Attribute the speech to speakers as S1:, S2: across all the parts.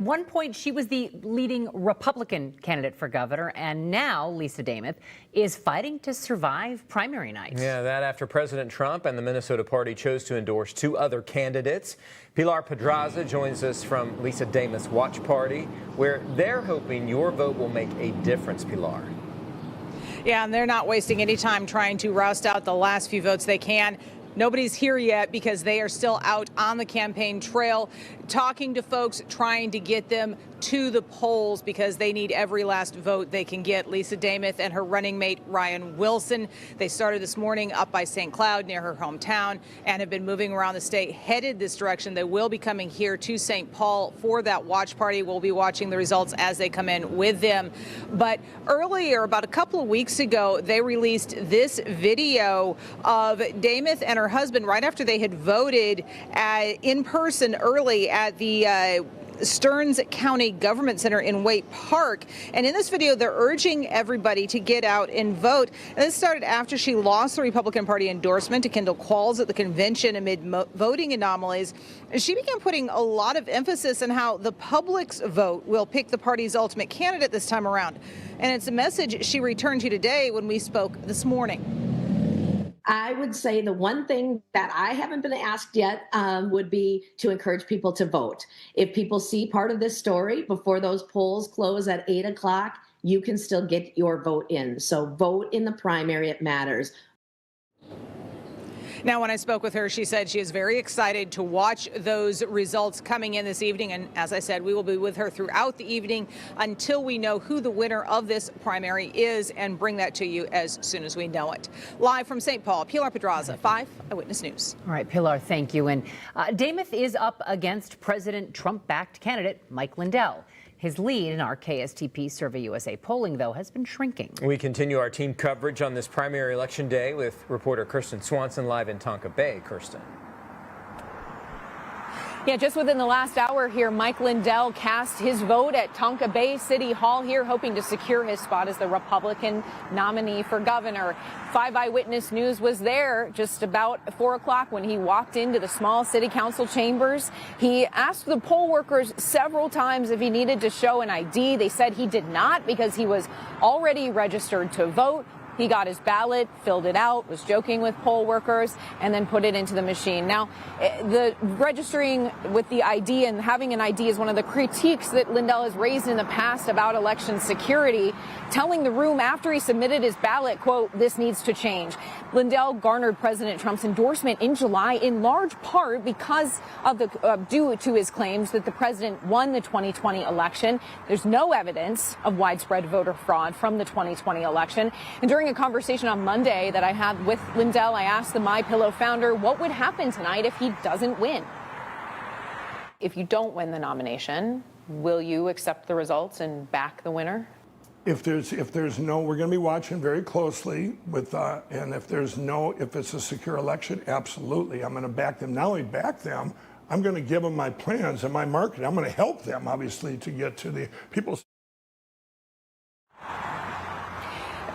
S1: One point, she was the leading Republican candidate for governor, and now Lisa Demuth is fighting to survive primary night.
S2: Yeah, that after President Trump and the Minnesota party chose to endorse two other candidates. Pilar Pedraza joins us from Lisa Demuth's watch party, where they're hoping your vote will make a difference, Pilar.
S3: Yeah, and they're not wasting any time trying to roust out the last few votes they can. Nobody's here yet because they are still out on the campaign trail, talking to folks, trying to get them to the polls because they need every last vote they can get. Lisa Demuth and her running mate Ryan Wilson, they started this morning up by St. Cloud near her hometown and have been moving around the state, headed this direction. They will be coming here to St. Paul for that watch party. We'll be watching the results as they come in with them. But earlier, about a couple of weeks ago, they released this video of Demuth and her husband right after they had voted in person early at the Stearns County Government Center in Waite Park. And in this video, they're urging everybody to get out and vote. And this started after she lost the Republican Party endorsement to Kendall Qualls at the convention amid voting anomalies. And she began putting a lot of emphasis on how the public's vote will pick the party's ultimate candidate this time around. And it's a message she returned to today when we spoke this morning.
S4: I would say the one thing that I haven't been asked yet would be to encourage people to vote. If people see part of this story before those polls close at 8 o'clock, you can still get your vote in. So vote in the primary, it matters.
S3: Now, when I spoke with her, she said she is very excited to watch those results coming in this evening. And as I said, we will be with her throughout the evening until we know who the winner of this primary is and bring that to you as soon as we know it. Live from St. Paul, Pilar Pedraza, 5 Eyewitness News.
S1: All right, Pilar, thank you. And Demuth is up against President Trump-backed candidate Mike Lindell. His lead in our KSTP Survey USA polling, though, has been shrinking.
S2: We continue our team coverage on this primary election day with reporter Kirsten Swanson live in Tonka Bay. Kirsten.
S5: Yeah, just within the last hour here, Mike Lindell cast his vote at Tonka Bay City Hall here, hoping to secure his spot as the Republican nominee for governor. 5 Eyewitness News was there just about 4 o'clock when he walked into the small city council chambers. He asked the poll workers several times if he needed to show an ID. They said he did not because he was already registered to vote. He got his ballot, filled it out, was joking with poll workers, and then put it into the machine. Now, the registering with the ID and having an ID is one of the critiques that Lindell has raised in the past about election security, telling the room after he submitted his ballot, quote, "This needs to change." Lindell garnered President Trump's endorsement in July in large part because of due to his claims that the president won the 2020 election. There's no evidence of widespread voter fraud from the 2020 election. And during a conversation on Monday that I had with Lindell, I asked the MyPillow founder what would happen tonight if he doesn't win. If you don't win the nomination, will you accept the results and back the winner?
S6: If there's no, we're going to be watching very closely with, and if it's a secure election, absolutely, I'm going to back them. Not only back them, I'm going to give them my plans and my marketing. I'm going to help them, obviously, to get to the people.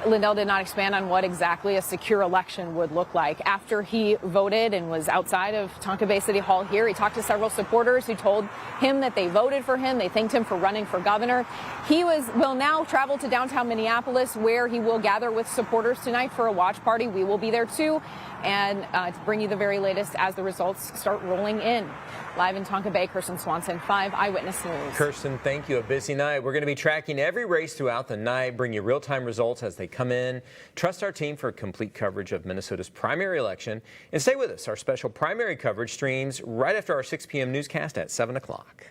S5: Lindell did not expand on what exactly a secure election would look like. After he voted and was outside of Tonka Bay City Hall here, he talked to several supporters who told him that they voted for him. They thanked him for running for governor. He will now travel to downtown Minneapolis, where he will gather with supporters tonight for a watch party. We will be there too, and to bring you the very latest as the results start rolling in. Live in Tonka Bay, Kirsten Swanson, 5 Eyewitness News.
S2: Kirsten, thank you. A busy night. We're going to be tracking every race throughout the night, bring you real-time results as they come in. Trust our team for complete coverage of Minnesota's primary election. And stay with us. Our special primary coverage streams right after our 6 p.m. newscast at 7 o'clock.